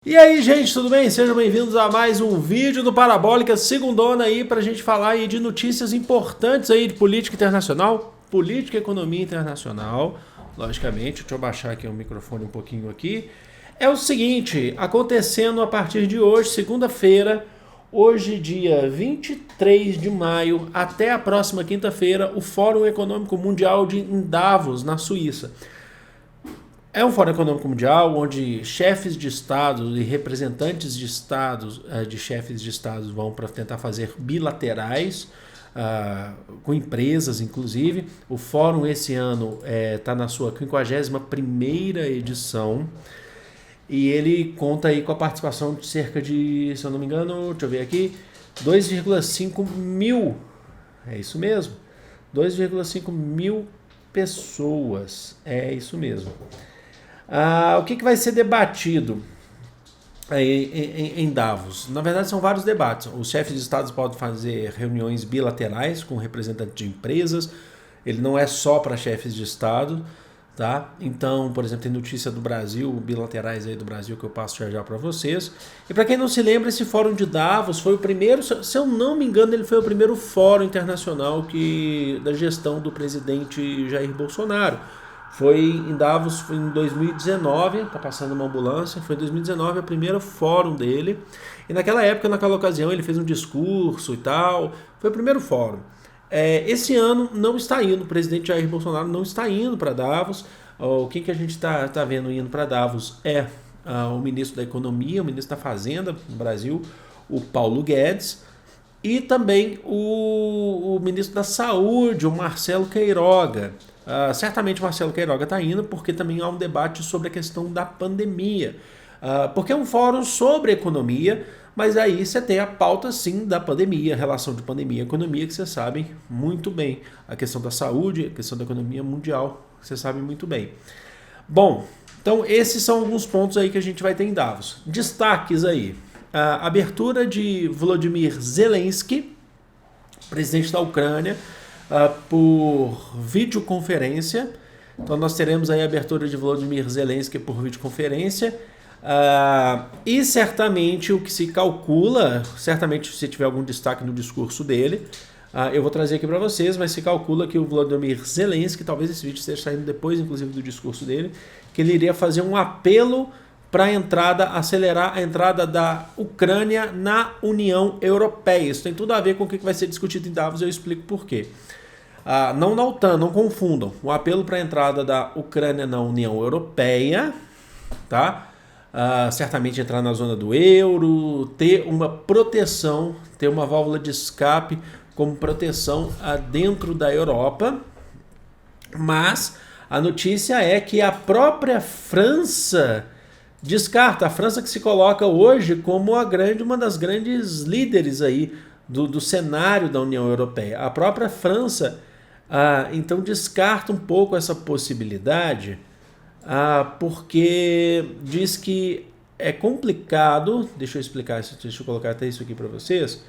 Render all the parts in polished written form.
E aí, gente, tudo bem? Sejam bem-vindos a mais um vídeo do Parabólica Segundona aí pra gente falar aí de notícias importantes aí de política internacional, política e economia internacional, logicamente. Deixa eu baixar aqui o microfone um pouquinho aqui. É o seguinte, acontecendo a partir de hoje, segunda-feira, hoje dia 23 de maio, até a próxima quinta-feira, o Fórum Econômico Mundial em Davos, na Suíça. É um Fórum Econômico Mundial onde chefes de estados e representantes de estados, de chefes de estados vão para tentar fazer bilaterais, com empresas inclusive. O fórum esse ano está na sua 51ª edição e ele conta aí com a participação de cerca de, se eu não me engano, deixa eu ver aqui, 2,5 mil, é isso mesmo, 2,5 mil pessoas, é isso mesmo. O que vai ser debatido em Davos? Na verdade, são vários debates. Os chefes de estados podem fazer reuniões bilaterais com representantes de empresas. Ele não é só para chefes de estado, tá? Então, por exemplo, tem notícia do Brasil, bilaterais aí do Brasil que eu passo já para vocês. E para quem não se lembra, esse fórum de Davos foi o primeiro, se eu não me engano, ele foi o primeiro fórum internacional da gestão do presidente Jair Bolsonaro. Foi em Davos em 2019, tá passando uma ambulância, foi em 2019 o primeiro fórum dele. E naquela ocasião, ele fez um discurso e tal, foi o primeiro fórum. Esse ano não está indo, o presidente Jair Bolsonaro não está indo para Davos. Quem que a gente está vendo indo para Davos é o ministro da Economia, o ministro da Fazenda no Brasil, o Paulo Guedes, e também o ministro da Saúde, o Marcelo Queiroga. Certamente o Marcelo Queiroga está indo porque também há um debate sobre a questão da pandemia. Porque é um fórum sobre economia, mas aí você tem a pauta sim da pandemia, a relação de pandemia e economia, que vocês sabem muito bem. A questão da saúde, a questão da economia mundial, que vocês sabem muito bem. Bom, então esses são alguns pontos aí que a gente vai ter em Davos. Destaques aí. A abertura de Volodymyr Zelensky, presidente da Ucrânia, por videoconferência. Então nós teremos aí a abertura de Volodymyr Zelensky por videoconferência. E certamente o que se calcula, certamente se tiver algum destaque no discurso dele, eu vou trazer aqui para vocês, mas se calcula que o Volodymyr Zelensky, talvez esse vídeo esteja saindo depois inclusive do discurso dele, que ele iria fazer um apelo para acelerar a entrada da Ucrânia na União Europeia. Isso tem tudo a ver com o que vai ser discutido em Davos, eu explico por quê. Não na OTAN, não confundam. O apelo para a entrada da Ucrânia na União Europeia, tá? Certamente entrar na zona do euro, ter uma proteção, ter uma válvula de escape como proteção dentro da Europa. Mas a notícia é que a própria França descarta, a França que se coloca hoje como uma das grandes líderes aí do cenário da União Europeia. A própria França, então, descarta um pouco essa possibilidade, porque diz que é complicado, deixa eu explicar isso, deixa eu colocar até isso aqui para vocês,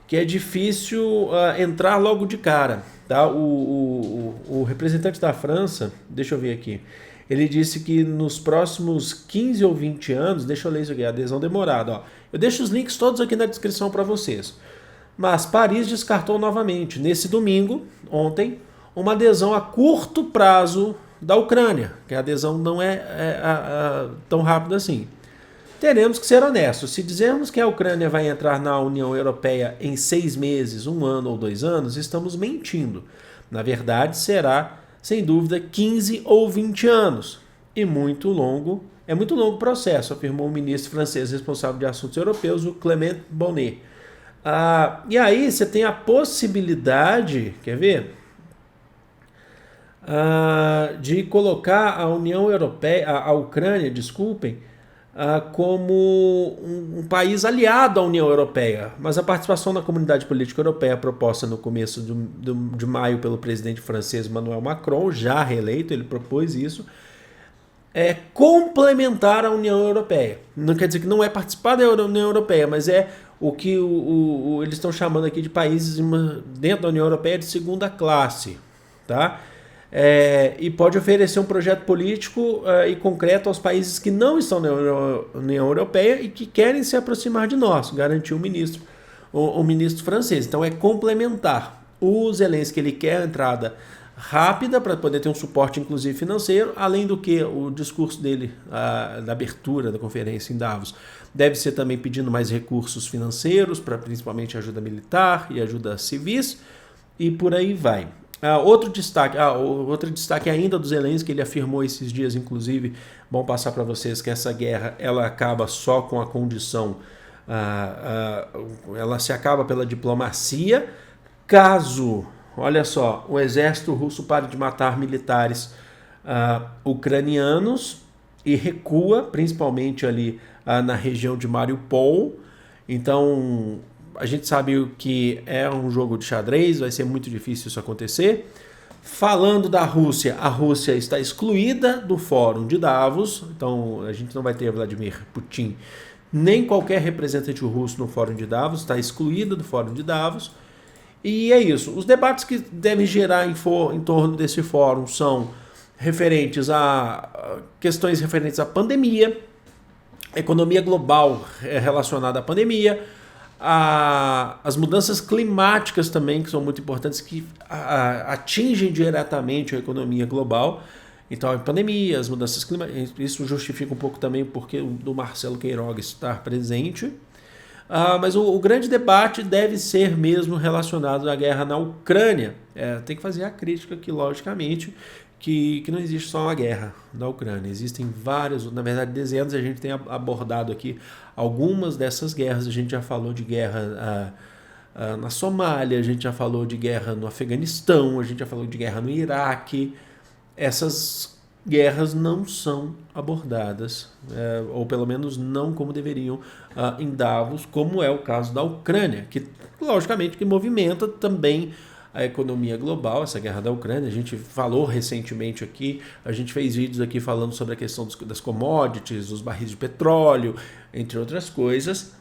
que é difícil entrar logo de cara. Tá? O representante da França, deixa eu ver aqui, ele disse que nos próximos 15 ou 20 anos, deixa eu ler isso aqui, adesão demorada. Eu deixo os links todos aqui na descrição para vocês. Mas Paris descartou novamente, nesse domingo, ontem, uma adesão a curto prazo da Ucrânia, que a adesão não é tão rápida assim. Teremos que ser honestos, se dizermos que a Ucrânia vai entrar na União Europeia em 6 meses, 1 ano ou 2 anos, estamos mentindo. Na verdade, será, sem dúvida, 15 ou 20 anos. É muito longo o processo, afirmou o ministro francês responsável de assuntos europeus, o Clément Bonnet. E aí você tem a possibilidade, quer ver? De colocar a União Europeia, a Ucrânia, desculpem, como um país aliado à União Europeia. Mas a participação na comunidade política europeia proposta no começo de maio pelo presidente francês Emmanuel Macron, já reeleito, ele propôs isso, é complementar a União Europeia. Não quer dizer que não é participar da União Europeia, mas é o que eles estão chamando aqui de países dentro da União Europeia de segunda classe. Tá? e pode oferecer um projeto político e concreto aos países que não estão na União Europeia e que querem se aproximar de nós, garantiu o ministro francês. Então é complementar. O Zelensky ele quer a entrada rápida para poder ter um suporte inclusive financeiro, além do que o discurso dele da abertura da conferência em Davos deve ser também pedindo mais recursos financeiros para principalmente ajuda militar e ajuda civis e por aí vai. Outro destaque ainda do Zelensky, ele afirmou esses dias, inclusive, bom passar para vocês que essa guerra ela acaba só com a condição, ela se acaba pela diplomacia, caso, olha só, o exército russo pare de matar militares ucranianos e recua, principalmente ali na região de Mariupol. Então, a gente sabe que é um jogo de xadrez, vai ser muito difícil isso acontecer. Falando da Rússia, a Rússia está excluída do Fórum de Davos, então a gente não vai ter Vladimir Putin, nem qualquer representante russo no Fórum de Davos, está excluída do Fórum de Davos. E é isso. Os debates que devem gerar em torno desse fórum são referentes a questões referentes à pandemia, economia global relacionada à pandemia, as mudanças climáticas também, que são muito importantes, que atingem diretamente a economia global. Então, a pandemia, as mudanças climáticas, isso justifica um pouco também o porquê do Marcelo Queiroga estar presente. Mas o grande debate deve ser mesmo relacionado à guerra na Ucrânia. Tem que fazer a crítica aqui, logicamente, que não existe só uma guerra na Ucrânia. Existem várias, na verdade dezenas, a gente tem abordado aqui algumas dessas guerras. A gente já falou de guerra na Somália, a gente já falou de guerra no Afeganistão, a gente já falou de guerra no Iraque. Essas guerras não são abordadas, ou pelo menos não como deveriam em Davos, como é o caso da Ucrânia, que logicamente que movimenta também a economia global, essa guerra da Ucrânia. A gente falou recentemente aqui, a gente fez vídeos aqui falando sobre a questão das commodities, dos barris de petróleo, entre outras coisas.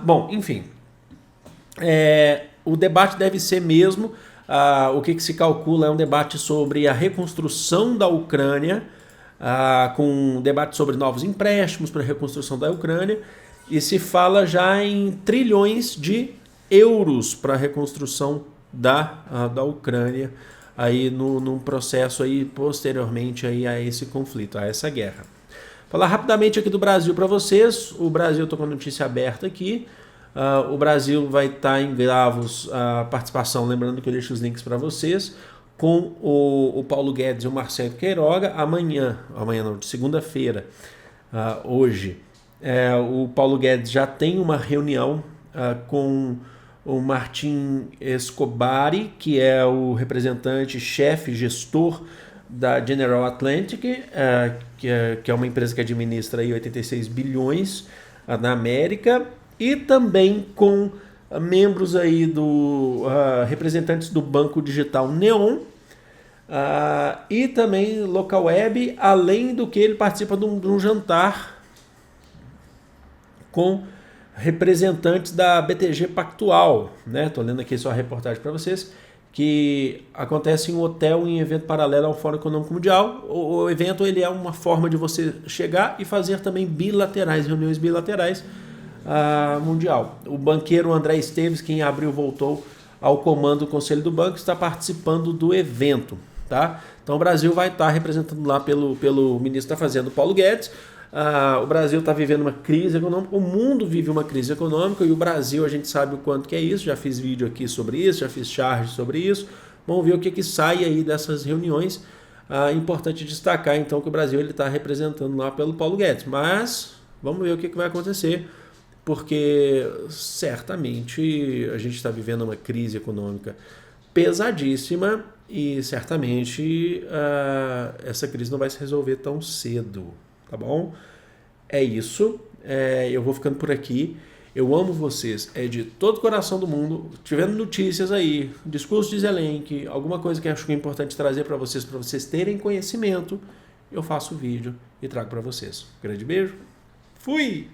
Bom, enfim, o debate deve ser mesmo, o que se calcula é um debate sobre a reconstrução da Ucrânia, com um debate sobre novos empréstimos para a reconstrução da Ucrânia, e se fala já em trilhões de euros para a reconstrução da Ucrânia aí num processo aí posteriormente aí a esse conflito, a essa guerra. Falar rapidamente aqui do Brasil para vocês. O Brasil, estou com a notícia aberta aqui. O Brasil vai estar em Davos, a participação, lembrando que eu deixo os links para vocês, com o Paulo Guedes e o Marcelo Queiroga. Amanhã não, de segunda-feira, hoje, o Paulo Guedes já tem uma reunião com o Martin Escobari, que é o representante, chefe, gestor da General Atlantic, que é uma empresa que administra aí 86 bilhões na América, e também com membros aí representantes do banco digital Neon, e também Local Web, além do que ele participa de um jantar com representantes da BTG Pactual, né? Tô lendo aqui só a reportagem para vocês, que acontece em um hotel em evento paralelo ao Fórum Econômico Mundial. O evento ele é uma forma de você chegar e fazer também reuniões bilaterais mundial. O banqueiro André Esteves, que em abril voltou ao comando do Conselho do Banco, está participando do evento, tá? Então o Brasil vai estar representando lá pelo ministro da Fazenda, Paulo Guedes. O Brasil está vivendo uma crise econômica, o mundo vive uma crise econômica, e o Brasil, a gente sabe o quanto que é isso. Já fiz vídeo aqui sobre isso, já fiz charge sobre isso. Vamos ver o que sai aí dessas reuniões. Importante destacar então que o Brasil está representando lá pelo Paulo Guedes, mas vamos ver o que vai acontecer, porque certamente a gente está vivendo uma crise econômica pesadíssima e certamente essa crise não vai se resolver tão cedo. Tá bom? É isso. Eu vou ficando por aqui. Eu amo vocês. De todo o coração do mundo. Tivendo notícias aí, discurso de Zelensky, alguma coisa que acho que é importante trazer para vocês terem conhecimento, eu faço o vídeo e trago para vocês. Grande beijo. Fui!